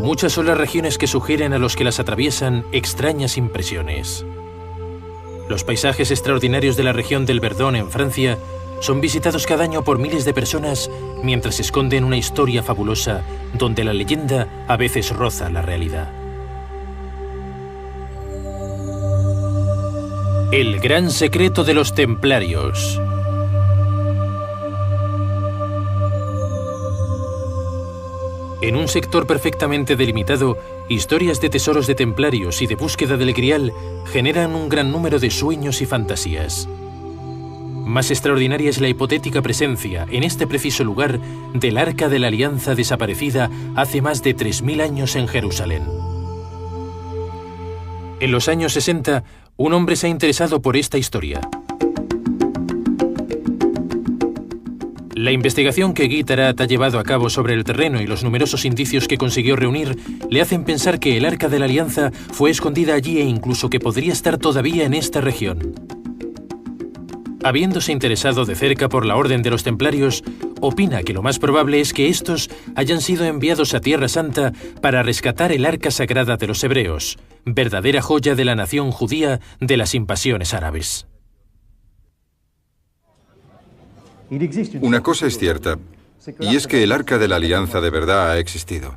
Muchas son las regiones que sugieren a los que las atraviesan extrañas impresiones. Los paisajes extraordinarios de la región del Verdon en Francia son visitados cada año por miles de personas mientras esconden una historia fabulosa donde la leyenda a veces roza la realidad. El gran secreto de los templarios. En un sector perfectamente delimitado, historias de tesoros de templarios y de búsqueda del Grial generan un gran número de sueños y fantasías. Más extraordinaria es la hipotética presencia, en este preciso lugar, del Arca de la Alianza desaparecida hace más de 3000 años en Jerusalén. En los años 60, un hombre se ha interesado por esta historia. La investigación que Guy Tarat ha llevado a cabo sobre el terreno y los numerosos indicios que consiguió reunir le hacen pensar que el Arca de la Alianza fue escondida allí e incluso que podría estar todavía en esta región. Habiéndose interesado de cerca por la Orden de los Templarios, opina que lo más probable es que estos hayan sido enviados a Tierra Santa para rescatar el Arca Sagrada de los Hebreos, verdadera joya de la nación judía de las invasiones árabes. Una cosa es cierta, y es que el Arca de la Alianza de verdad ha existido.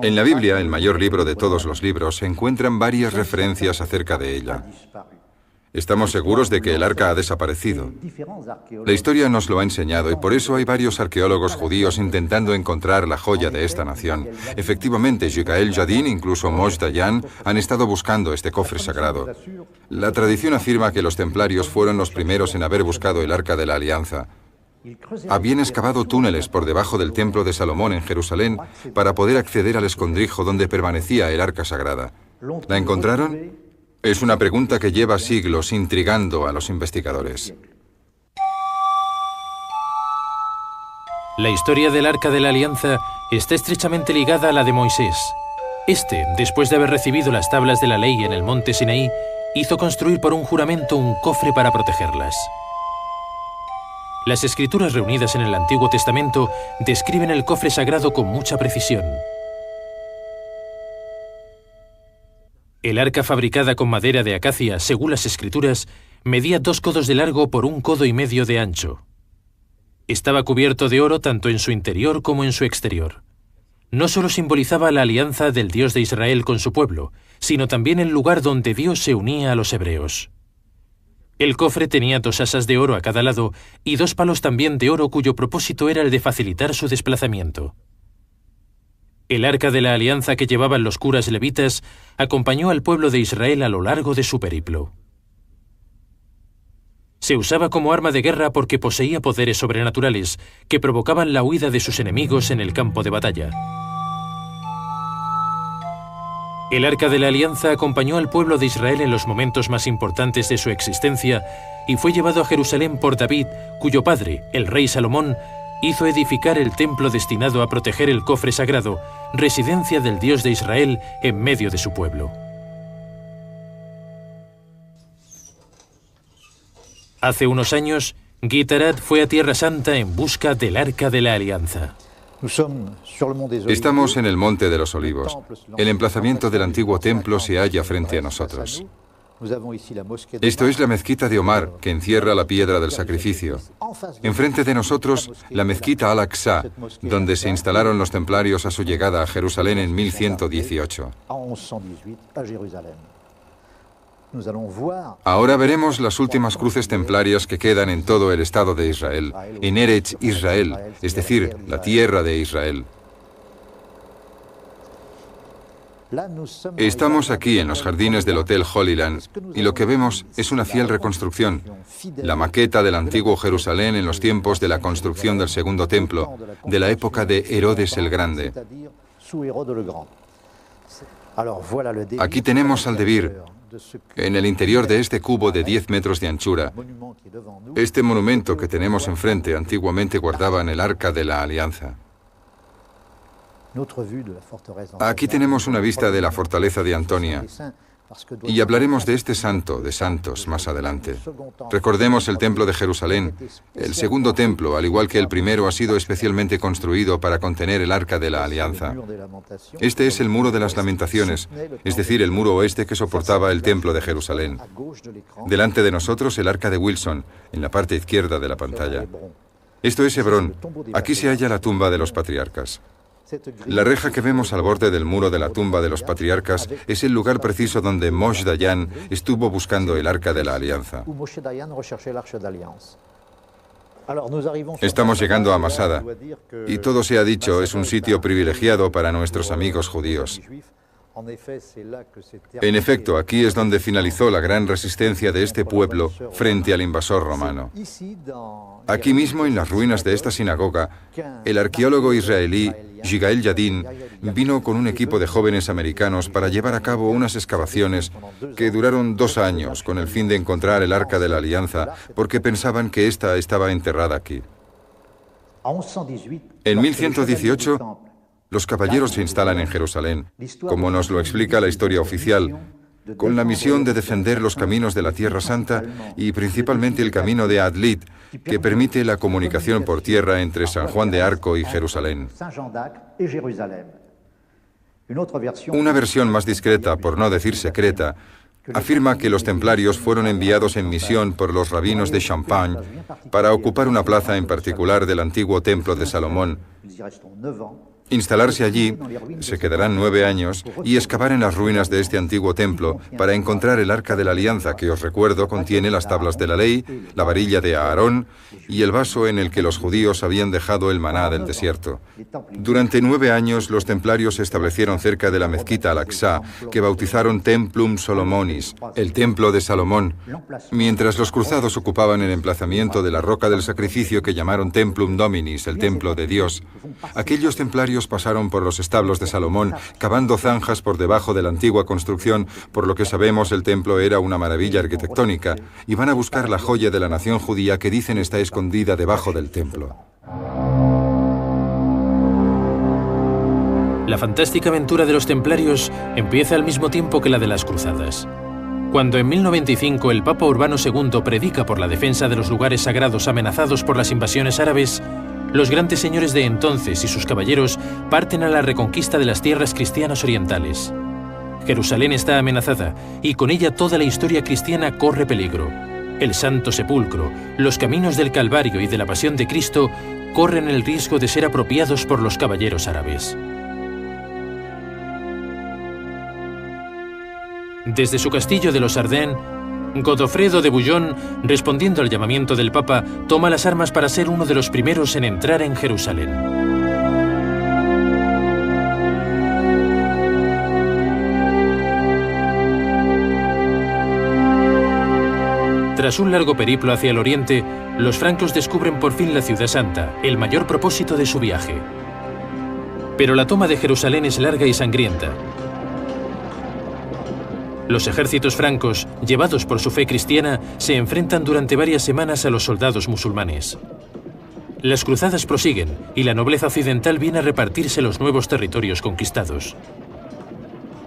En la Biblia, el mayor libro de todos los libros, se encuentran varias referencias acerca de ella. Estamos seguros de que el Arca ha desaparecido. La historia nos lo ha enseñado y por eso hay varios arqueólogos judíos intentando encontrar la joya de esta nación. Efectivamente, Yigael Yadin, incluso Moshe Dayan, han estado buscando este cofre sagrado. La tradición afirma que los templarios fueron los primeros en haber buscado el Arca de la Alianza. Habían excavado túneles por debajo del Templo de Salomón en Jerusalén para poder acceder al escondrijo donde permanecía el Arca Sagrada. ¿La encontraron? Es una pregunta que lleva siglos intrigando a los investigadores. La historia del Arca de la Alianza está estrechamente ligada a la de Moisés. Este, después de haber recibido las tablas de la ley en el monte Sinaí, hizo construir por un juramento un cofre para protegerlas. Las escrituras reunidas en el Antiguo Testamento describen el cofre sagrado con mucha precisión. El arca, fabricada con madera de acacia, según las escrituras, medía 2 codos de largo por 1,5 codos de ancho. Estaba cubierto de oro tanto en su interior como en su exterior. No solo simbolizaba la alianza del Dios de Israel con su pueblo, sino también el lugar donde Dios se unía a los hebreos. El cofre tenía 2 asas de oro a cada lado y 2 palos también de oro cuyo propósito era el de facilitar su desplazamiento. El Arca de la Alianza que llevaban los curas levitas acompañó al pueblo de Israel a lo largo de su periplo. Se usaba como arma de guerra porque poseía poderes sobrenaturales que provocaban la huida de sus enemigos en el campo de batalla. El Arca de la Alianza acompañó al pueblo de Israel en los momentos más importantes de su existencia y fue llevado a Jerusalén por David, cuyo padre, el rey Salomón, hizo edificar el templo destinado a proteger el cofre sagrado, residencia del Dios de Israel en medio de su pueblo. Hace unos años, Guy Tarat fue a Tierra Santa en busca del Arca de la Alianza. Estamos en el Monte de los Olivos. El emplazamiento del antiguo templo se halla frente a nosotros. Esto es la mezquita de Omar, que encierra la piedra del sacrificio. Enfrente de nosotros, la mezquita Al-Aqsa, donde se instalaron los templarios a su llegada a Jerusalén en 1118. Ahora veremos las últimas cruces templarias que quedan en todo el Estado de Israel, en Eretz Israel, es decir, la tierra de Israel. Estamos aquí en los jardines del Hotel Holy Land y lo que vemos es una fiel reconstrucción, la maqueta del antiguo Jerusalén en los tiempos de la construcción del segundo templo, de la época de Herodes el Grande. Aquí tenemos al Debir, en el interior de este cubo de 10 metros de anchura. Este monumento que tenemos enfrente antiguamente guardaban el Arca de la Alianza. Aquí tenemos una vista de la fortaleza de Antonia. Y hablaremos de este santo de santos más adelante. Recordemos el templo de Jerusalén. El segundo templo, al igual que el primero, ha sido especialmente construido para contener el arca de la alianza. Este es el muro de las lamentaciones, es decir, el muro oeste que soportaba el templo de Jerusalén. Delante de nosotros el arca de Wilson, en la parte izquierda de la pantalla. Esto es Hebrón. Aquí se halla la tumba de los patriarcas. La reja que vemos al borde del muro de la tumba de los patriarcas es el lugar preciso donde Moshe Dayan estuvo buscando el arca de la alianza. Estamos llegando a Masada, y todo se ha dicho, es un sitio privilegiado para nuestros amigos judíos. En efecto, aquí es donde finalizó la gran resistencia de este pueblo frente al invasor romano. Aquí mismo, en las ruinas de esta sinagoga, el arqueólogo israelí Yigael Yadin vino con un equipo de jóvenes americanos para llevar a cabo unas excavaciones que duraron 2 años con el fin de encontrar el Arca de la Alianza, porque pensaban que ésta estaba enterrada aquí. En 1118, los caballeros se instalan en Jerusalén, como nos lo explica la historia oficial, con la misión de defender los caminos de la Tierra Santa y principalmente el camino de Adlit, que permite la comunicación por tierra entre San Juan de Arco y Jerusalén. Una versión más discreta, por no decir secreta, afirma que los templarios fueron enviados en misión por los rabinos de Champagne para ocupar una plaza en particular del antiguo templo de Salomón, instalarse allí, se quedarán 9 años, y excavar en las ruinas de este antiguo templo para encontrar el Arca de la Alianza, que os recuerdo contiene las tablas de la ley, la varilla de Aarón y el vaso en el que los judíos habían dejado el maná del desierto. Durante 9 años los templarios se establecieron cerca de la mezquita Al-Aqsa, que bautizaron Templum Solomonis, el templo de Salomón, mientras los cruzados ocupaban el emplazamiento de la roca del sacrificio que llamaron Templum Dominis, el templo de Dios. Aquellos templarios pasaron por los establos de Salomón, cavando zanjas por debajo de la antigua construcción, por lo que sabemos el templo era una maravilla arquitectónica, y van a buscar la joya de la nación judía que dicen está escondida debajo del templo. La fantástica aventura de los templarios empieza al mismo tiempo que la de las cruzadas. Cuando en 1095 el Papa Urbano II predica por la defensa de los lugares sagrados amenazados por las invasiones árabes, los grandes señores de entonces y sus caballeros parten a la reconquista de las tierras cristianas orientales. Jerusalén está amenazada y con ella toda la historia cristiana corre peligro. El Santo Sepulcro, los caminos del Calvario y de la Pasión de Cristo corren el riesgo de ser apropiados por los caballeros árabes. Desde su castillo de los Ardennes, Godofredo de Bouillon, respondiendo al llamamiento del Papa, toma las armas para ser uno de los primeros en entrar en Jerusalén. Tras un largo periplo hacia el oriente, los francos descubren por fin la Ciudad Santa, el mayor propósito de su viaje. Pero la toma de Jerusalén es larga y sangrienta. Los ejércitos francos, llevados por su fe cristiana, se enfrentan durante varias semanas a los soldados musulmanes. Las cruzadas prosiguen y la nobleza occidental viene a repartirse los nuevos territorios conquistados.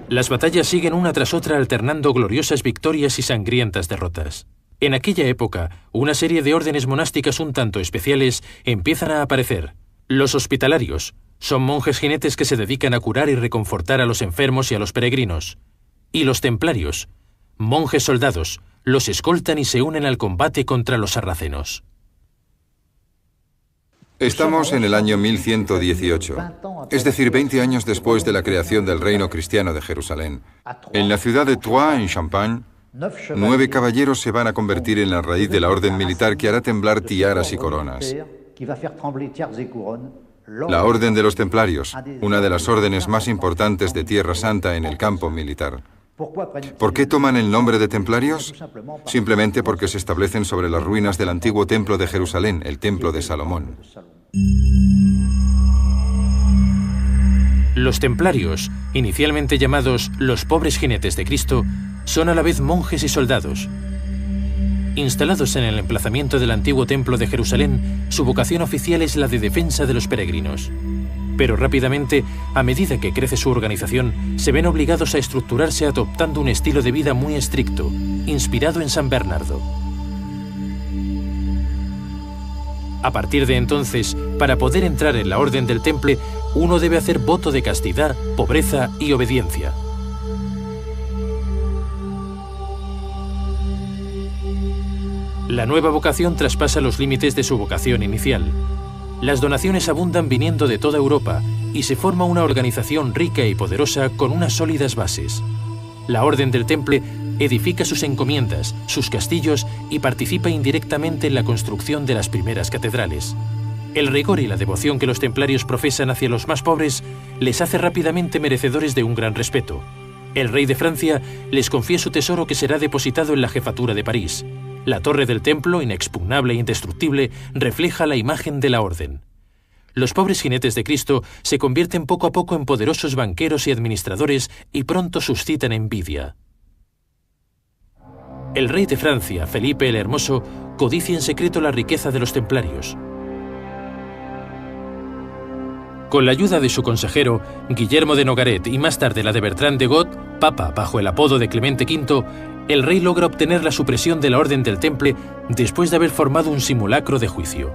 Las batallas siguen una tras otra alternando gloriosas victorias y sangrientas derrotas. En aquella época, una serie de órdenes monásticas un tanto especiales empiezan a aparecer. Los hospitalarios son monjes jinetes que se dedican a curar y reconfortar a los enfermos y a los peregrinos. Y los templarios, monjes soldados, los escoltan y se unen al combate contra los sarracenos. Estamos en el año 1118, es decir, 20 años después de la creación del reino cristiano de Jerusalén. En la ciudad de Troyes, en Champagne, 9 caballeros se van a convertir en la raíz de la orden militar que hará temblar tiaras y coronas. La Orden de los Templarios, una de las órdenes más importantes de Tierra Santa en el campo militar. ¿Por qué toman el nombre de templarios? Simplemente porque se establecen sobre las ruinas del antiguo templo de Jerusalén, el templo de Salomón. Los templarios, inicialmente llamados los pobres jinetes de Cristo, son a la vez monjes y soldados. Instalados en el emplazamiento del antiguo templo de Jerusalén, su vocación oficial es la de defensa de los peregrinos. Pero rápidamente, a medida que crece su organización, se ven obligados a estructurarse adoptando un estilo de vida muy estricto, inspirado en San Bernardo. A partir de entonces, para poder entrar en la Orden del Temple, uno debe hacer voto de castidad, pobreza y obediencia. La nueva vocación traspasa los límites de su vocación inicial. Las donaciones abundan viniendo de toda Europa y se forma una organización rica y poderosa con unas sólidas bases. La Orden del Temple edifica sus encomiendas, sus castillos y participa indirectamente en la construcción de las primeras catedrales. El rigor y la devoción que los templarios profesan hacia los más pobres les hace rápidamente merecedores de un gran respeto. El rey de Francia les confía su tesoro que será depositado en la jefatura de París. La torre del templo, inexpugnable e indestructible, refleja la imagen de la orden. Los pobres jinetes de Cristo se convierten poco a poco en poderosos banqueros y administradores y pronto suscitan envidia. El rey de Francia, Felipe el Hermoso, codicia en secreto la riqueza de los templarios. Con la ayuda de su consejero, Guillermo de Nogaret, y más tarde la de Bertrand de Got, papa bajo el apodo de Clemente V, el rey logra obtener la supresión de la Orden del Temple después de haber formado un simulacro de juicio.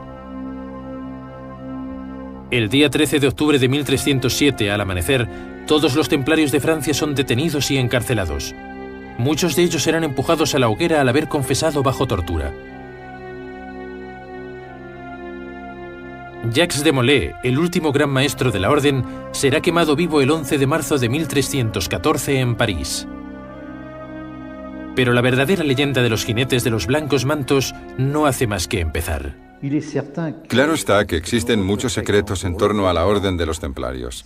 El día 13 de octubre de 1307, al amanecer, todos los templarios de Francia son detenidos y encarcelados. Muchos de ellos serán empujados a la hoguera al haber confesado bajo tortura. Jacques de Molay, el último gran maestro de la orden, será quemado vivo el 11 de marzo de 1314 en París. Pero la verdadera leyenda de los jinetes de los blancos mantos no hace más que empezar. Claro está que existen muchos secretos en torno a la Orden de los Templarios.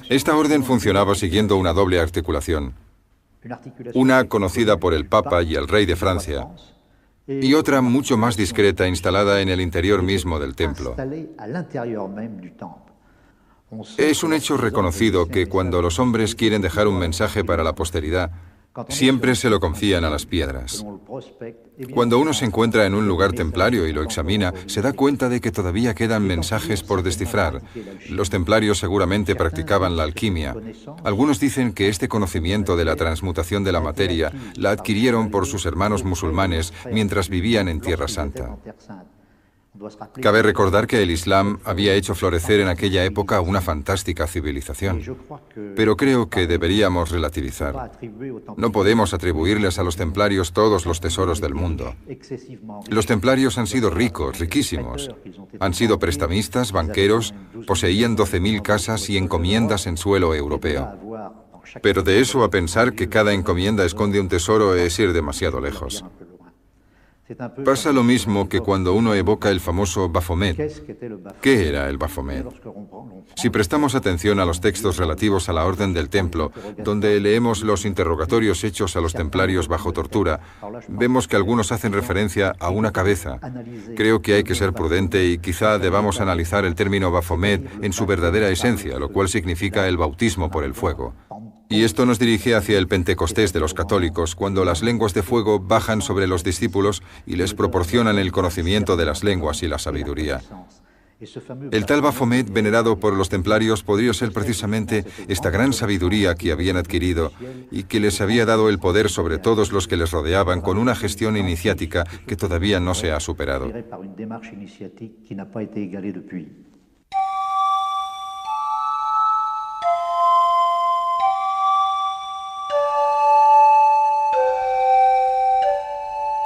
Esta orden funcionaba siguiendo una doble articulación. Una conocida por el Papa y el Rey de Francia, y otra mucho más discreta instalada en el interior mismo del templo. Es un hecho reconocido que cuando los hombres quieren dejar un mensaje para la posteridad, siempre se lo confían a las piedras. Cuando uno se encuentra en un lugar templario y lo examina, se da cuenta de que todavía quedan mensajes por descifrar. Los templarios seguramente practicaban la alquimia. Algunos dicen que este conocimiento de la transmutación de la materia la adquirieron por sus hermanos musulmanes mientras vivían en Tierra Santa. Cabe recordar que el Islam había hecho florecer en aquella época una fantástica civilización. Pero creo que deberíamos relativizar. No podemos atribuirles a los templarios todos los tesoros del mundo. Los templarios han sido ricos, riquísimos. Han sido prestamistas, banqueros, poseían 12.000 casas y encomiendas en suelo europeo. Pero de eso a pensar que cada encomienda esconde un tesoro es ir demasiado lejos. Pasa lo mismo que cuando uno evoca el famoso Baphomet. ¿Qué era el Baphomet? Si prestamos atención a los textos relativos a la Orden del Templo, donde leemos los interrogatorios hechos a los templarios bajo tortura, vemos que algunos hacen referencia a una cabeza. Creo que hay que ser prudente y quizá debamos analizar el término Baphomet en su verdadera esencia, lo cual significa el bautismo por el fuego. Y esto nos dirige hacia el Pentecostés de los católicos, cuando las lenguas de fuego bajan sobre los discípulos y les proporcionan el conocimiento de las lenguas y la sabiduría. El tal Baphomet venerado por los templarios podría ser precisamente esta gran sabiduría que habían adquirido y que les había dado el poder sobre todos los que les rodeaban con una gestión iniciática que todavía no se ha superado.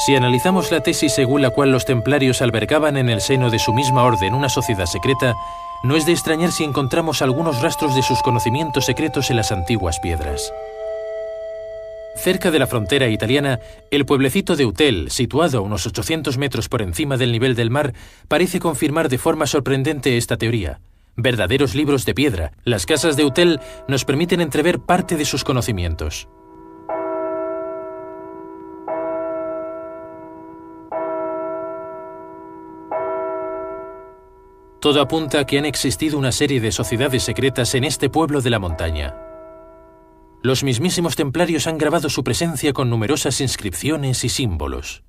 Si analizamos la tesis según la cual los templarios albergaban en el seno de su misma orden una sociedad secreta, no es de extrañar si encontramos algunos rastros de sus conocimientos secretos en las antiguas piedras. Cerca de la frontera italiana, el pueblecito de Utel, situado a unos 800 metros por encima del nivel del mar, parece confirmar de forma sorprendente esta teoría. Verdaderos libros de piedra, las casas de Utel nos permiten entrever parte de sus conocimientos. Todo apunta a que han existido una serie de sociedades secretas en este pueblo de la montaña. Los mismísimos templarios han grabado su presencia con numerosas inscripciones y símbolos.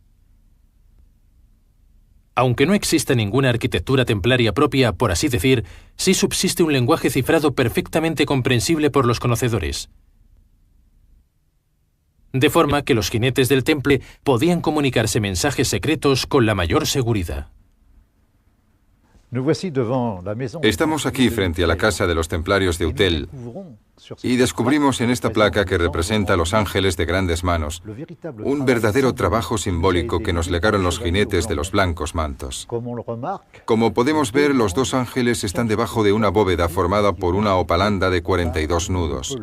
Aunque no exista ninguna arquitectura templaria propia, por así decir, sí subsiste un lenguaje cifrado perfectamente comprensible por los conocedores. De forma que los jinetes del temple podían comunicarse mensajes secretos con la mayor seguridad. Estamos aquí frente a la casa de los templarios de Utel y descubrimos en esta placa que representa a los ángeles de grandes manos, un verdadero trabajo simbólico que nos legaron los jinetes de los blancos mantos. Como podemos ver, los dos ángeles están debajo de una bóveda formada por una opalanda de 42 nudos.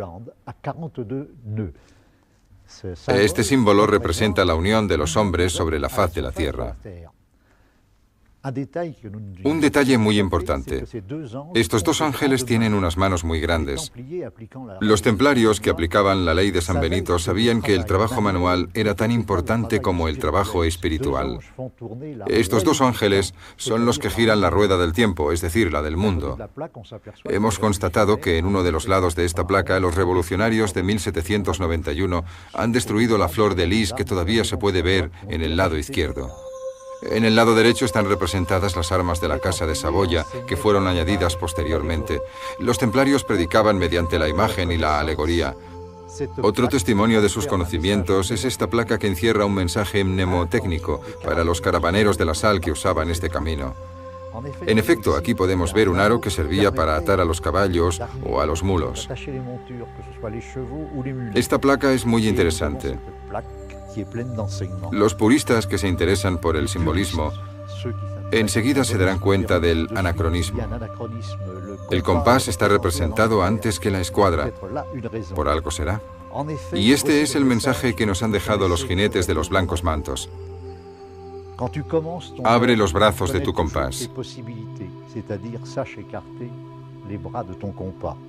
Este símbolo representa la unión de los hombres sobre la faz de la tierra. Un detalle muy importante. Estos dos ángeles tienen unas manos muy grandes. Los templarios que aplicaban la ley de San Benito sabían que el trabajo manual era tan importante como el trabajo espiritual. Estos dos ángeles son los que giran la rueda del tiempo, es decir, la del mundo. Hemos constatado que en uno de los lados de esta placa, los revolucionarios de 1791 han destruido la flor de lis que todavía se puede ver en el lado izquierdo. En el lado derecho están representadas las armas de la Casa de Saboya, que fueron añadidas posteriormente. Los templarios predicaban mediante la imagen y la alegoría. Otro testimonio de sus conocimientos es esta placa que encierra un mensaje mnemotécnico para los caravaneros de la sal que usaban este camino. En efecto, aquí podemos ver un aro que servía para atar a los caballos o a los mulos. Esta placa es muy interesante. Los puristas que se interesan por el simbolismo enseguida se darán cuenta del anacronismo. El compás está representado antes que la escuadra. Por algo será. Y este es el mensaje que nos han dejado los jinetes de los blancos mantos. Abre los brazos de tu compás.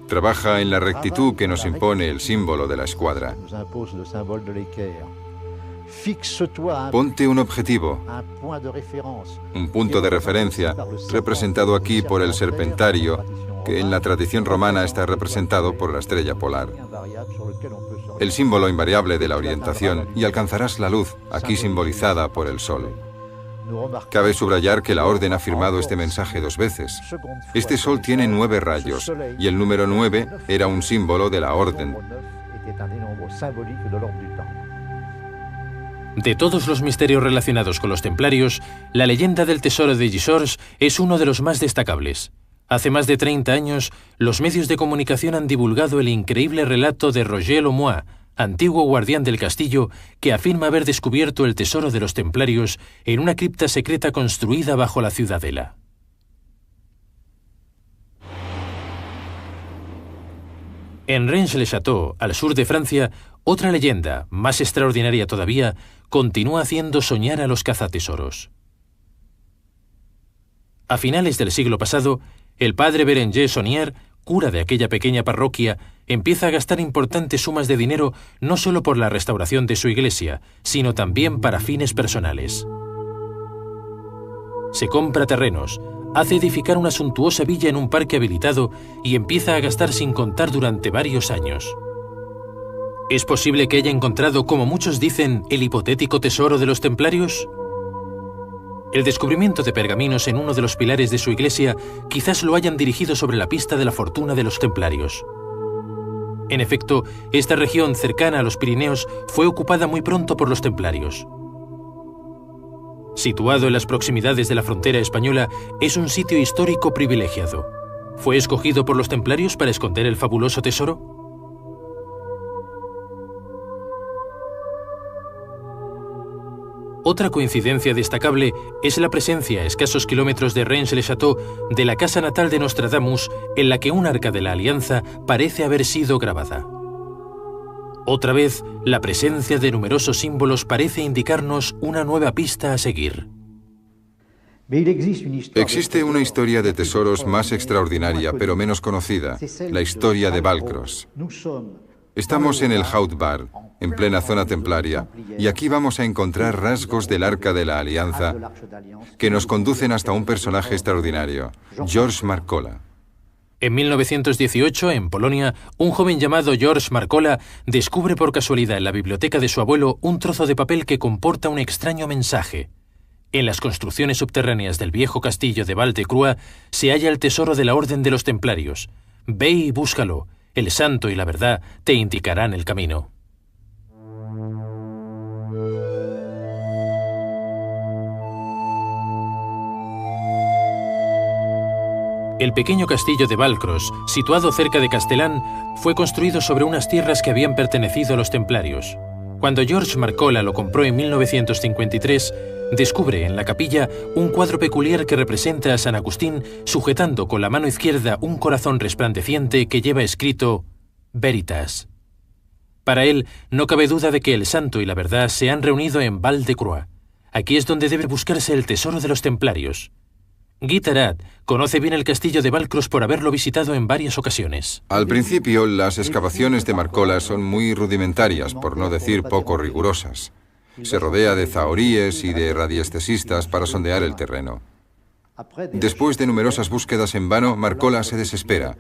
Trabaja en la rectitud que nos impone el símbolo de la escuadra. Ponte un objetivo, un punto de referencia, representado aquí por el serpentario, que en la tradición romana está representado por la estrella polar. El símbolo invariable de la orientación, y alcanzarás la luz, aquí simbolizada por el sol. Cabe subrayar que la orden ha firmado este mensaje 2 veces. Este sol tiene 9 rayos, y el número 9 era un símbolo de la orden. De todos los misterios relacionados con los templarios, la leyenda del tesoro de Gisors es uno de los más destacables. Hace más de 30 años, los medios de comunicación han divulgado el increíble relato de Roger Lemoine, antiguo guardián del castillo, que afirma haber descubierto el tesoro de los templarios en una cripta secreta construida bajo la ciudadela. En Rennes-le-Château, al sur de Francia, otra leyenda, más extraordinaria todavía, continúa haciendo soñar a los cazatesoros. A finales del siglo pasado, el padre Berenger Saunier, cura de aquella pequeña parroquia, empieza a gastar importantes sumas de dinero no solo por la restauración de su iglesia, sino también para fines personales. Se compra terrenos, hace edificar una suntuosa villa en un parque habilitado y empieza a gastar sin contar durante varios años. ¿Es posible que haya encontrado, como muchos dicen, el hipotético tesoro de los templarios? El descubrimiento de pergaminos en uno de los pilares de su iglesia quizás lo hayan dirigido sobre la pista de la fortuna de los templarios. En efecto, esta región cercana a los Pirineos fue ocupada muy pronto por los templarios. Situado en las proximidades de la frontera española, es un sitio histórico privilegiado. ¿Fue escogido por los templarios para esconder el fabuloso tesoro? Otra coincidencia destacable es la presencia a escasos kilómetros de Rennes-le-Château de la casa natal de Nostradamus, en la que un arca de la Alianza parece haber sido grabada. Otra vez, la presencia de numerosos símbolos parece indicarnos una nueva pista a seguir. Existe una historia de tesoros más extraordinaria, pero menos conocida, la historia de Valcros. Estamos en el Haut Bar, en plena zona templaria, y aquí vamos a encontrar rasgos del Arca de la Alianza que nos conducen hasta un personaje extraordinario, Georges Marcola. En 1918, en Polonia, un joven llamado Georges Marcola descubre por casualidad en la biblioteca de su abuelo un trozo de papel que comporta un extraño mensaje. En las construcciones subterráneas del viejo castillo de Val-de-Croix se halla el tesoro de la Orden de los Templarios. Ve y búscalo. El santo y la verdad te indicarán el camino. El pequeño castillo de Valcros, situado cerca de Castellán, fue construido sobre unas tierras que habían pertenecido a los templarios. Cuando George Marcola lo compró en 1953, descubre en la capilla un cuadro peculiar que representa a San Agustín sujetando con la mano izquierda un corazón resplandeciente que lleva escrito Veritas. Para él, no cabe duda de que el santo y la verdad se han reunido en Val-de-Croix. Aquí es donde debe buscarse el tesoro de los templarios. Guy Tarat conoce bien el castillo de Valcros por haberlo visitado en varias ocasiones. Al principio, las excavaciones de Marcola son muy rudimentarias, por no decir poco rigurosas. Se rodea de zahoríes y de radiestesistas para sondear el terreno. Después de numerosas búsquedas en vano, Marcola se desespera.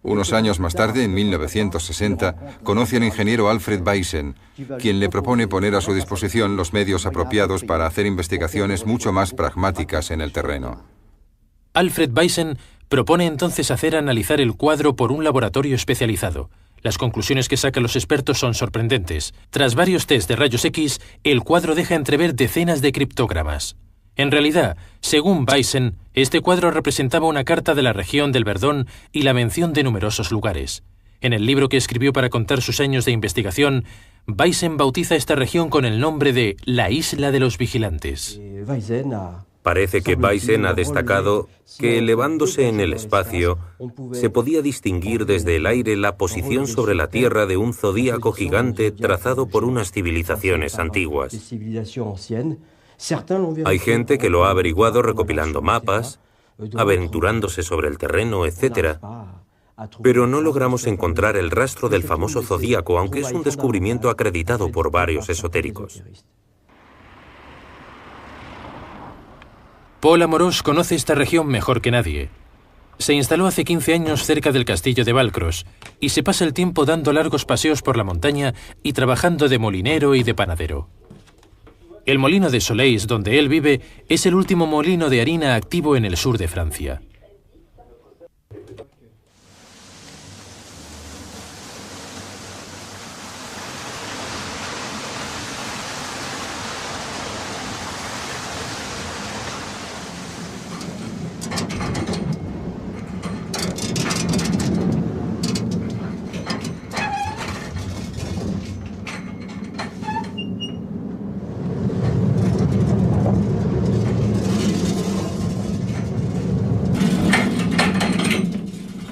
Unos años más tarde, en 1960, conoce al ingeniero Alfred Baysen, quien le propone poner a su disposición los medios apropiados para hacer investigaciones mucho más pragmáticas en el terreno. Alfred Baysen propone entonces hacer analizar el cuadro por un laboratorio especializado. Las conclusiones que sacan los expertos son sorprendentes. Tras varios test de rayos X, el cuadro deja entrever decenas de criptógramas. En realidad, según Baysen, este cuadro representaba una carta de la región del Verdón y la mención de numerosos lugares. En el libro que escribió para contar sus años de investigación, Baysen bautiza esta región con el nombre de la Isla de los Vigilantes. Parece que Baysen ha destacado que, elevándose en el espacio, se podía distinguir desde el aire la posición sobre la Tierra de un zodíaco gigante trazado por unas civilizaciones antiguas. Hay gente que lo ha averiguado recopilando mapas, aventurándose sobre el terreno, etc. Pero no logramos encontrar el rastro del famoso zodíaco, aunque es un descubrimiento acreditado por varios esotéricos. Paul Amorós conoce esta región mejor que nadie. Se instaló hace 15 años cerca del castillo de Valcros y se pasa el tiempo dando largos paseos por la montaña y trabajando de molinero y de panadero. El molino de Soleis, donde él vive, es el último molino de harina activo en el sur de Francia.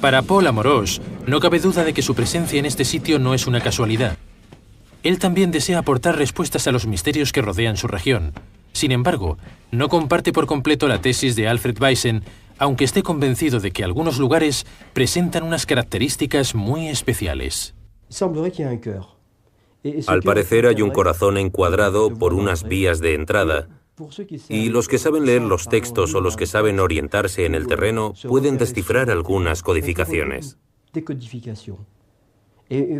Para Paul Amorós, no cabe duda de que su presencia en este sitio no es una casualidad. Él también desea aportar respuestas a los misterios que rodean su región. Sin embargo, no comparte por completo la tesis de Alfred Baysen, aunque esté convencido de que algunos lugares presentan unas características muy especiales. Al parecer hay un corazón encuadrado por unas vías de entrada, y los que saben leer los textos o los que saben orientarse en el terreno pueden descifrar algunas codificaciones.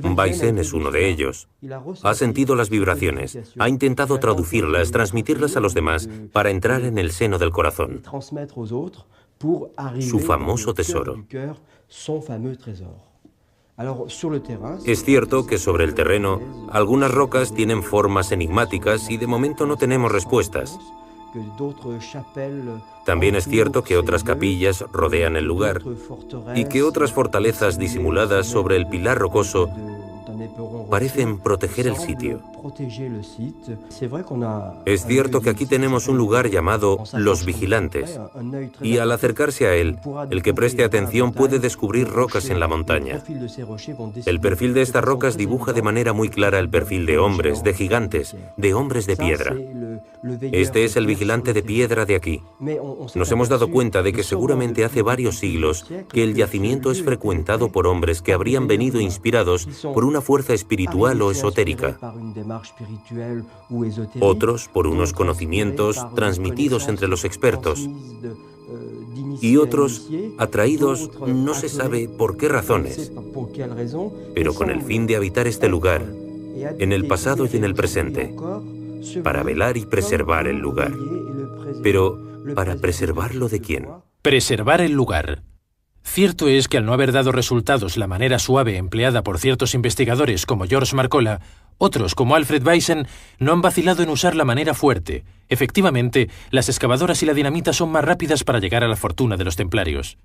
Baysen es uno de ellos. Ha sentido las vibraciones, ha intentado traducirlas, transmitirlas a los demás para entrar en el seno del corazón. Su famoso tesoro. Es cierto que sobre el terreno, algunas rocas tienen formas enigmáticas y de momento no tenemos respuestas. También es cierto que otras capillas rodean el lugar y que otras fortalezas disimuladas sobre el pilar rocoso parecen proteger el sitio. Es cierto que aquí tenemos un lugar llamado Los Vigilantes, y al acercarse a él, el que preste atención puede descubrir rocas en la montaña. El perfil de estas rocas dibuja de manera muy clara el perfil de hombres, de gigantes, de hombres de piedra. Este es el vigilante de piedra de aquí. Nos hemos dado cuenta de que seguramente hace varios siglos que el yacimiento es frecuentado por hombres que habrían venido inspirados por una fuerza espiritual o esotérica. Otros por unos conocimientos transmitidos entre los expertos. Y otros atraídos no se sabe por qué razones, pero con el fin de habitar este lugar, en el pasado y en el presente. para velar y preservar el lugar. Pero, ¿para preservarlo de quién? Preservar el lugar. Cierto es que al no haber dado resultados la manera suave empleada por ciertos investigadores como George Marcola, otros como Alfred Weissen no han vacilado en usar la manera fuerte. Efectivamente, las excavadoras y la dinamita son más rápidas para llegar a la fortuna de los templarios.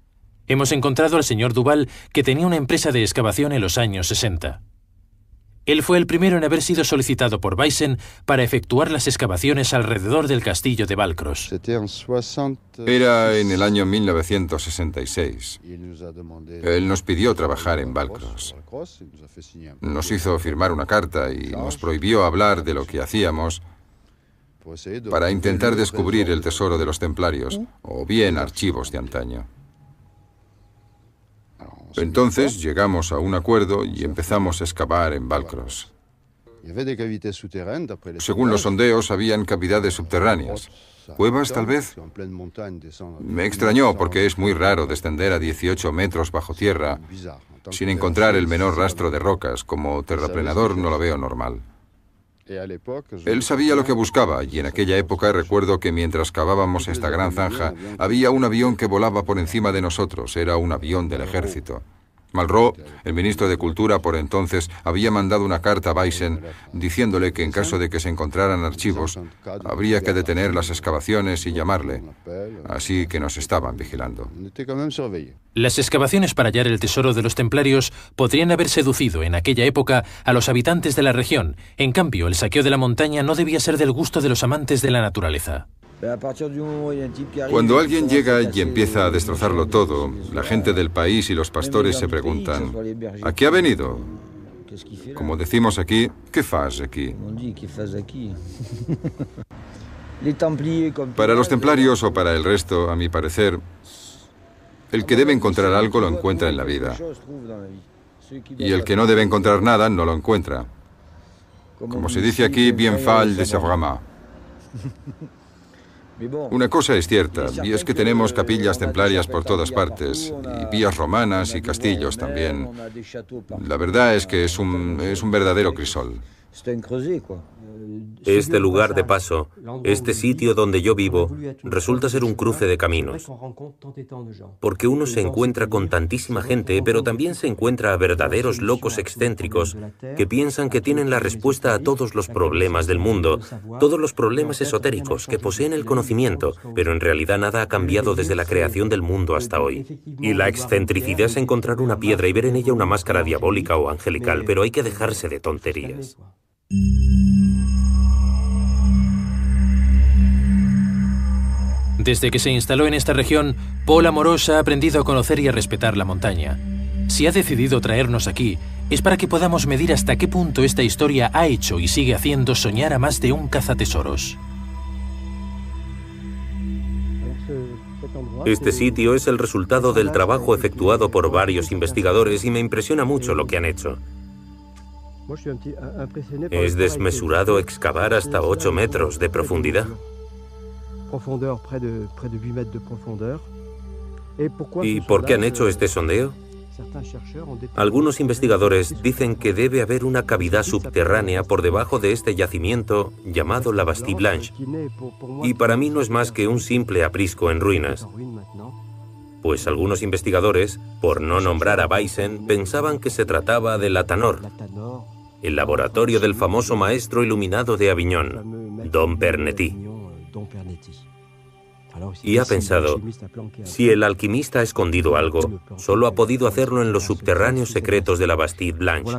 Hemos encontrado al señor Duval, que tenía una empresa de excavación en los años 60. Él fue el primero en haber sido solicitado por Weissen para efectuar las excavaciones alrededor del castillo de Valcross. Era en el año 1966. Él nos pidió trabajar en Valcross. Nos hizo firmar una carta y nos prohibió hablar de lo que hacíamos para intentar descubrir el tesoro de los templarios, o bien archivos de antaño. Entonces llegamos a un acuerdo y empezamos a excavar en Valcross. Según los sondeos, habían cavidades subterráneas. ¿Cuevas, tal vez? Me extrañó porque es muy raro descender a 18 metros bajo tierra sin encontrar el menor rastro de rocas. Como terraplenador no lo veo normal. Él sabía lo que buscaba, y en aquella época recuerdo que mientras cavábamos esta gran zanja, había un avión que volaba por encima de nosotros. Era un avión del ejército. Malraux, el ministro de Cultura por entonces, había mandado una carta a Weissen diciéndole que en caso de que se encontraran archivos, habría que detener las excavaciones y llamarle. Así que nos estaban vigilando. Las excavaciones para hallar el tesoro de los templarios podrían haber seducido en aquella época a los habitantes de la región. En cambio, el saqueo de la montaña no debía ser del gusto de los amantes de la naturaleza. Cuando alguien llega y empieza a destrozarlo todo, la gente del país y los pastores se preguntan, ¿a qué ha venido? Como decimos aquí, ¿qué fas aquí? Para los templarios o para el resto, a mi parecer, el que debe encontrar algo lo encuentra en la vida. Y el que no debe encontrar nada no lo encuentra. Como se dice aquí, bien fall de Savrama. Una cosa es cierta, y es que tenemos capillas templarias por todas partes, y vías romanas y castillos también. La verdad es que es un verdadero crisol. Este lugar de paso, este sitio donde yo vivo, resulta ser un cruce de caminos. Porque uno se encuentra con tantísima gente, pero también se encuentra a verdaderos locos excéntricos que piensan que tienen la respuesta a todos los problemas del mundo, todos los problemas esotéricos, que poseen el conocimiento, pero en realidad nada ha cambiado desde la creación del mundo hasta hoy. Y la excentricidad es encontrar una piedra y ver en ella una máscara diabólica o angelical, pero hay que dejarse de tonterías. Desde que se instaló en esta región, Paul Amorós ha aprendido a conocer y a respetar la montaña. Si ha decidido traernos aquí, es para que podamos medir hasta qué punto esta historia ha hecho y sigue haciendo soñar a más de un cazatesoros. Este sitio es el resultado del trabajo efectuado por varios investigadores y me impresiona mucho lo que han hecho. Es desmesurado excavar hasta 8 metros de profundidad. ¿Y por qué han hecho este sondeo? Algunos investigadores dicen que debe haber una cavidad subterránea por debajo de este yacimiento llamado la Bastille Blanche, y para mí no es más que un simple aprisco en ruinas. Pues algunos investigadores, por no nombrar a Weissen, pensaban que se trataba de la Tanor, el laboratorio del famoso maestro iluminado de Aviñón, Dom Pernetti. Y ha pensado, si el alquimista ha escondido algo, solo ha podido hacerlo en los subterráneos secretos de la Bastille Blanche.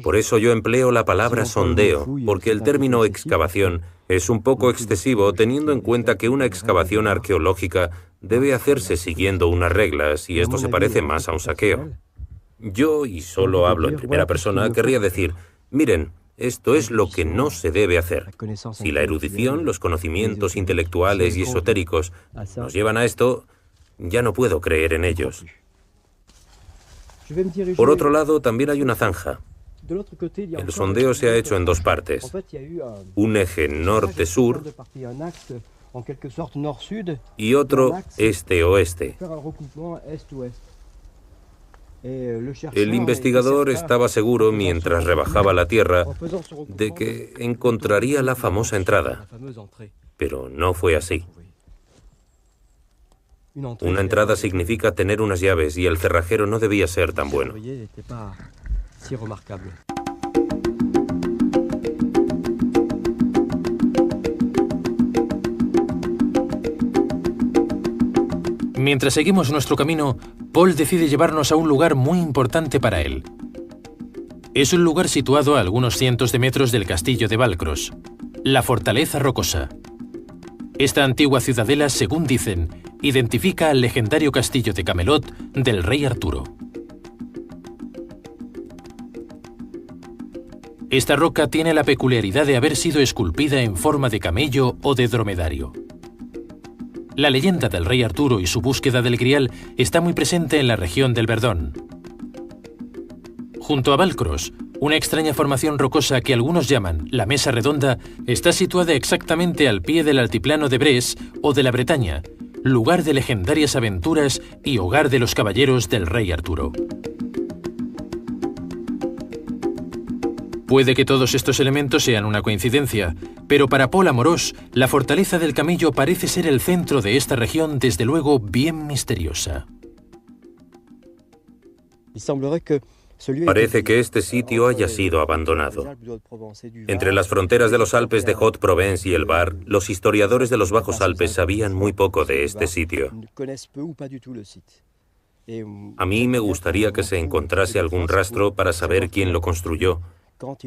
Por eso yo empleo la palabra sondeo, porque el término excavación es un poco excesivo teniendo en cuenta que una excavación arqueológica debe hacerse siguiendo unas reglas y esto se parece más a un saqueo. Yo, y solo hablo en primera persona, querría decir, miren, esto es lo que no se debe hacer. Si la erudición, los conocimientos intelectuales y esotéricos nos llevan a esto, ya no puedo creer en ellos. Por otro lado, también hay una zanja. El sondeo se ha hecho en 2 partes. Un eje norte-sur y otro este-oeste. El investigador estaba seguro, mientras rebajaba la tierra, de que encontraría la famosa entrada, pero no fue así. Una entrada significa tener unas llaves y el cerrajero no debía ser tan bueno. Mientras seguimos nuestro camino, Paul decide llevarnos a un lugar muy importante para él. Es un lugar situado a algunos cientos de metros del castillo de Valcros, la Fortaleza Rocosa. Esta antigua ciudadela, según dicen, identifica al legendario castillo de Camelot del rey Arturo. Esta roca tiene la peculiaridad de haber sido esculpida en forma de camello o de dromedario. La leyenda del rey Arturo y su búsqueda del Grial está muy presente en la región del Verdón. Junto a Valcros, una extraña formación rocosa que algunos llaman la Mesa Redonda está situada exactamente al pie del altiplano de Bresse o de la Bretaña, lugar de legendarias aventuras y hogar de los caballeros del rey Arturo. Puede que todos estos elementos sean una coincidencia, pero para Paul Amorós, la fortaleza del Camello parece ser el centro de esta región, desde luego bien misteriosa. Parece que este sitio haya sido abandonado. Entre las fronteras de los Alpes de Haute-Provence y el Var, los historiadores de los Bajos Alpes sabían muy poco de este sitio. A mí me gustaría que se encontrase algún rastro para saber quién lo construyó,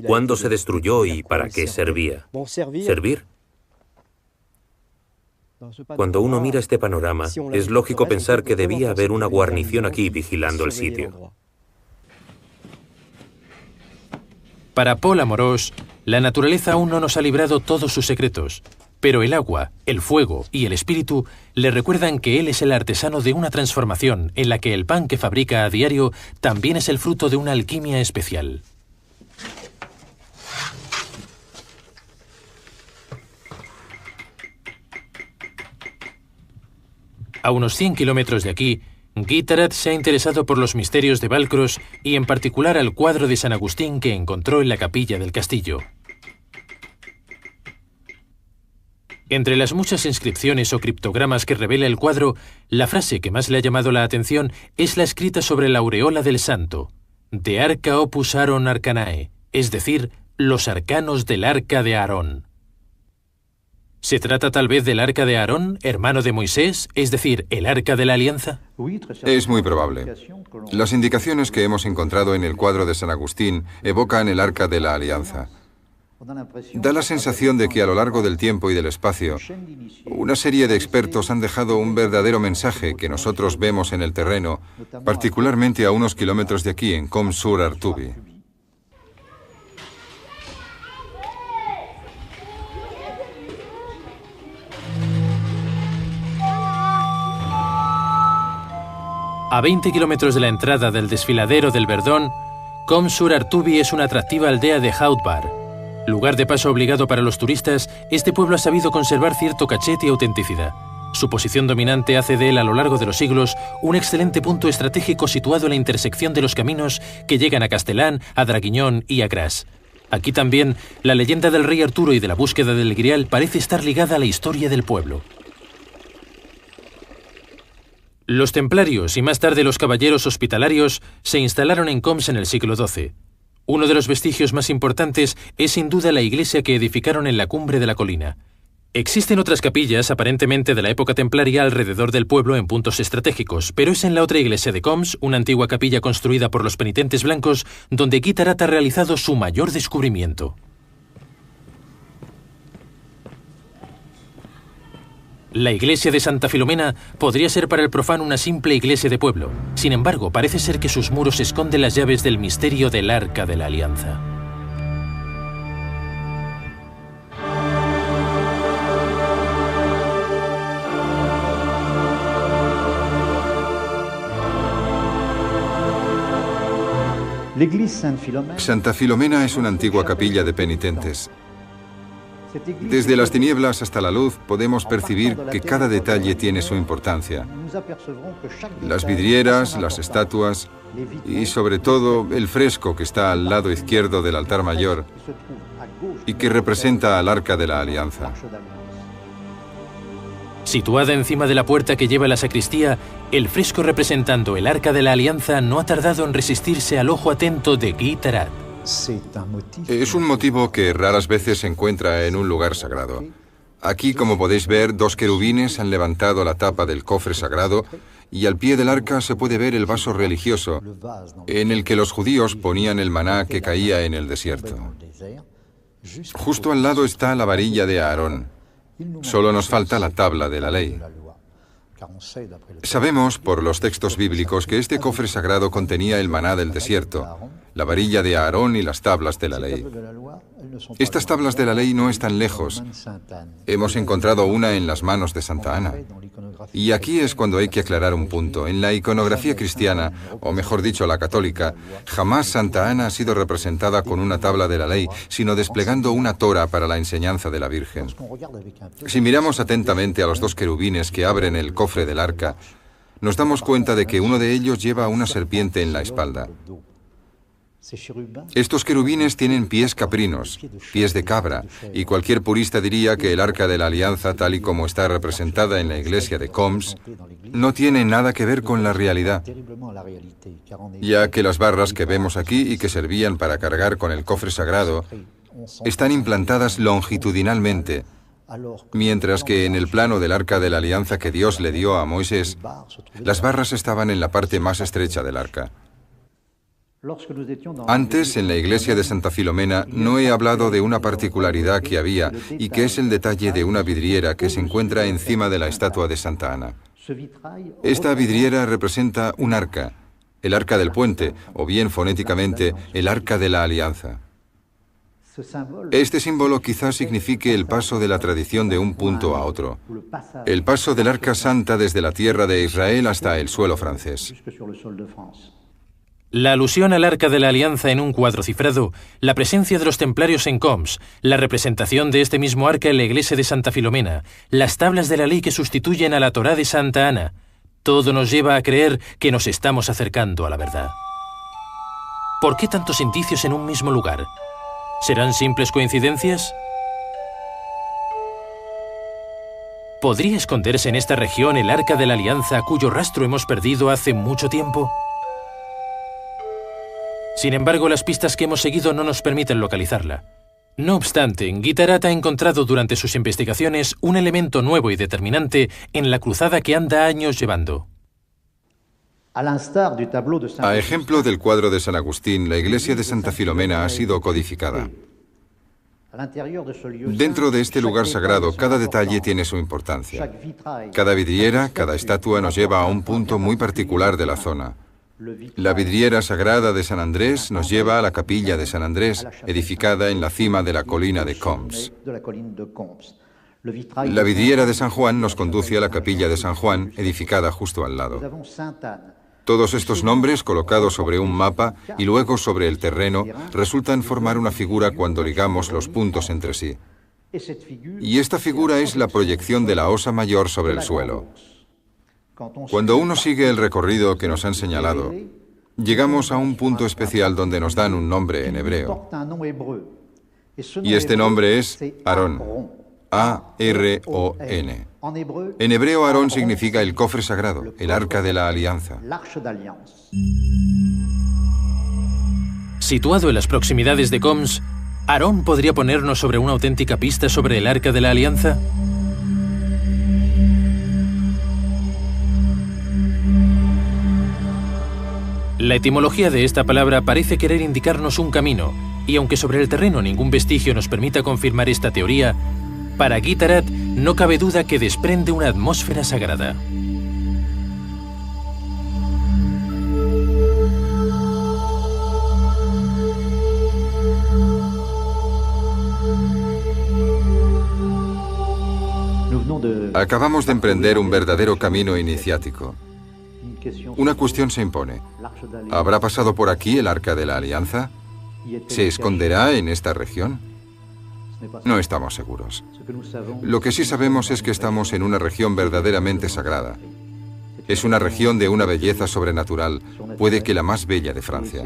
cuándo se destruyó y para qué servía. ¿Servir? Cuando uno mira este panorama, es lógico pensar que debía haber una guarnición aquí vigilando el sitio. Para Paul Amorós, la naturaleza aún no nos ha librado todos sus secretos, pero el agua, el fuego y el espíritu le recuerdan que él es el artesano de una transformación en la que el pan que fabrica a diario también es el fruto de una alquimia especial. A unos 100 kilómetros de aquí, Guy Tarat se ha interesado por los misterios de Valcros y en particular al cuadro de San Agustín que encontró en la capilla del castillo. Entre las muchas inscripciones o criptogramas que revela el cuadro, la frase que más le ha llamado la atención es la escrita sobre la aureola del santo, de Arca Opus Aaron Arcanae, es decir, los arcanos del arca de Aarón. ¿Se trata tal vez del arca de Aarón, hermano de Moisés, es decir, el arca de la alianza? Es muy probable. Las indicaciones que hemos encontrado en el cuadro de San Agustín evocan el arca de la alianza. Da la sensación de que a lo largo del tiempo y del espacio, una serie de expertos han dejado un verdadero mensaje que nosotros vemos en el terreno, particularmente a unos kilómetros de aquí, en Comps-sur-Artuby. A 20 kilómetros de la entrada del desfiladero del Verdón, Comps-sur-Artuby es una atractiva aldea de Haute-Var. Lugar de paso obligado para los turistas, este pueblo ha sabido conservar cierto cachet y autenticidad. Su posición dominante hace de él a lo largo de los siglos un excelente punto estratégico situado en la intersección de los caminos que llegan a Castellán, a Draguignan y a Grasse. Aquí también, la leyenda del rey Arturo y de la búsqueda del Grial parece estar ligada a la historia del pueblo. Los templarios y más tarde los caballeros hospitalarios se instalaron en Comps en el siglo XII. Uno de los vestigios más importantes es sin duda la iglesia que edificaron en la cumbre de la colina. Existen otras capillas aparentemente de la época templaria alrededor del pueblo en puntos estratégicos, pero es en la otra iglesia de Comps, una antigua capilla construida por los penitentes blancos, donde Guy Tarat ha realizado su mayor descubrimiento. La iglesia de Santa Filomena podría ser para el profano una simple iglesia de pueblo. Sin embargo, parece ser que sus muros esconden las llaves del misterio del Arca de la Alianza. Santa Filomena es una antigua capilla de penitentes. Desde las tinieblas hasta la luz podemos percibir que cada detalle tiene su importancia. Las vidrieras, las estatuas, y sobre todo el fresco que está al lado izquierdo del altar mayor y que representa al Arca de la Alianza. Situada encima de la puerta que lleva a la sacristía, el fresco representando el Arca de la Alianza no ha tardado en resistirse al ojo atento de Guy Tarat. Es un motivo que raras veces se encuentra en un lugar sagrado. Aquí, como podéis ver, dos querubines han levantado la tapa del cofre sagrado y al pie del arca se puede ver el vaso religioso en el que los judíos ponían el maná que caía en el desierto. Justo al lado está la varilla de Aarón. Solo nos falta la tabla de la ley. Sabemos por los textos bíblicos que este cofre sagrado contenía el maná del desierto, la varilla de Aarón y las tablas de la ley. Estas tablas de la ley no están lejos. Hemos encontrado una en las manos de Santa Ana. Y aquí es cuando hay que aclarar un punto. En la iconografía cristiana, o mejor dicho, la católica, jamás Santa Ana ha sido representada con una tabla de la ley, sino desplegando una tora para la enseñanza de la Virgen. Si miramos atentamente a los dos querubines que abren el cofre del arca, nos damos cuenta de que uno de ellos lleva una serpiente en la espalda. Estos querubines tienen pies caprinos, pies de cabra, y cualquier purista diría que el Arca de la Alianza, tal y como está representada en la iglesia de Combs, no tiene nada que ver con la realidad, ya que las barras que vemos aquí y que servían para cargar con el cofre sagrado están implantadas longitudinalmente, mientras que en el plano del Arca de la Alianza que Dios le dio a Moisés, las barras estaban en la parte más estrecha del arca. Antes, en la iglesia de Santa Filomena, no he hablado de una particularidad que había y que es el detalle de una vidriera que se encuentra encima de la estatua de Santa Ana. Esta vidriera representa un arca, el arca del puente, o bien fonéticamente, el Arca de la Alianza. Este símbolo quizás signifique el paso de la tradición de un punto a otro, el paso del Arca Santa desde la tierra de Israel hasta el suelo francés. La alusión al Arca de la Alianza en un cuadro cifrado, la presencia de los templarios en Combs, la representación de este mismo arca en la iglesia de Santa Filomena, las tablas de la ley que sustituyen a la Torá de Santa Ana, todo nos lleva a creer que nos estamos acercando a la verdad. ¿Por qué tantos indicios en un mismo lugar? ¿Serán simples coincidencias? ¿Podría esconderse en esta región el Arca de la Alianza cuyo rastro hemos perdido hace mucho tiempo? Sin embargo, las pistas que hemos seguido no nos permiten localizarla. No obstante, Guy Tarat ha encontrado durante sus investigaciones un elemento nuevo y determinante en la cruzada que anda años llevando. A ejemplo del cuadro de San Agustín, la iglesia de Santa Filomena ha sido codificada. Dentro de este lugar sagrado, cada detalle tiene su importancia. Cada vidriera, cada estatua nos lleva a un punto muy particular de la zona. La vidriera sagrada de San Andrés nos lleva a la capilla de San Andrés, edificada en la cima de la colina de Combs. La vidriera de San Juan nos conduce a la capilla de San Juan, edificada justo al lado. Todos estos nombres, colocados sobre un mapa y luego sobre el terreno, resultan formar una figura cuando ligamos los puntos entre sí. Y esta figura es la proyección de la osa mayor sobre el suelo. Cuando uno sigue el recorrido que nos han señalado, llegamos a un punto especial donde nos dan un nombre en hebreo. Y este nombre es Aarón. A-R-O-N. En hebreo, Aarón significa el cofre sagrado, el Arca de la Alianza. Situado en las proximidades de Combs, ¿Aarón podría ponernos sobre una auténtica pista sobre el Arca de la Alianza? La etimología de esta palabra parece querer indicarnos un camino, y aunque sobre el terreno ningún vestigio nos permita confirmar esta teoría, para Guy Tarat no cabe duda que desprende una atmósfera sagrada. Acabamos de emprender un verdadero camino iniciático. Una cuestión se impone. ¿Habrá pasado por aquí el Arca de la Alianza? ¿Se esconderá en esta región? No estamos seguros. Lo que sí sabemos es que estamos en una región verdaderamente sagrada. Es una región de una belleza sobrenatural, puede que la más bella de Francia.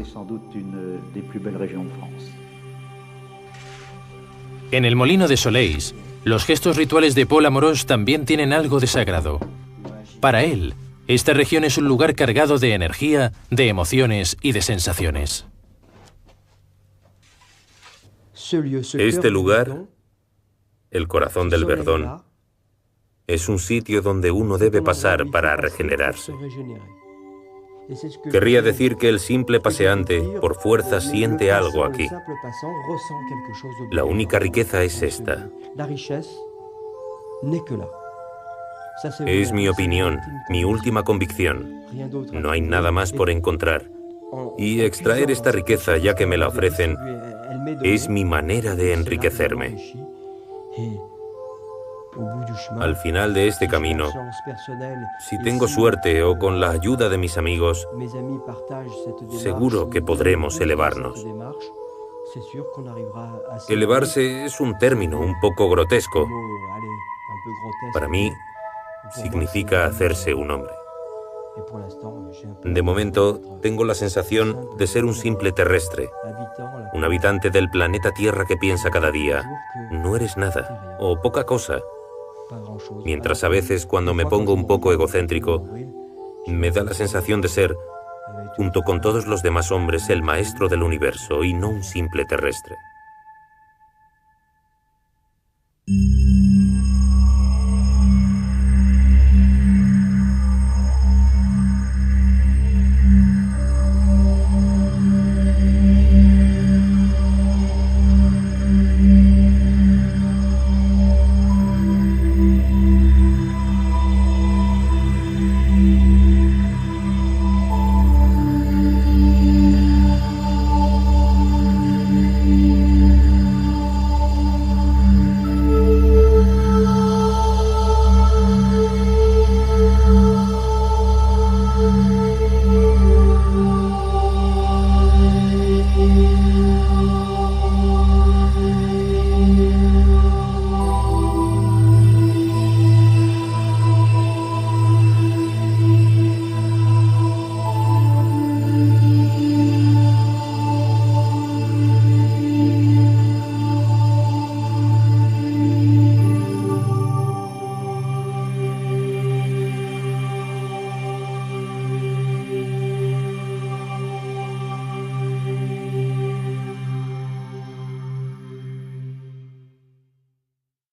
En el molino de Soleis, los gestos rituales de Paul Amorós también tienen algo de sagrado. Para él, esta región es un lugar cargado de energía, de emociones y de sensaciones. Este lugar, el corazón del Verdón, es un sitio donde uno debe pasar para regenerarse. Querría decir que el simple paseante, por fuerza, siente algo aquí. La única riqueza es esta. Es mi opinión, mi última convicción. No hay nada más por encontrar. Y extraer esta riqueza, ya que me la ofrecen, es mi manera de enriquecerme. Al final de este camino, si tengo suerte o con la ayuda de mis amigos, seguro que podremos elevarnos. Elevarse es un término un poco grotesco. Para mí, significa hacerse un hombre. De momento, tengo la sensación de ser un simple terrestre, un habitante del planeta Tierra que piensa cada día, no eres nada, o poca cosa. Mientras a veces, cuando me pongo un poco egocéntrico, me da la sensación de ser, junto con todos los demás hombres, el maestro del universo y no un simple terrestre.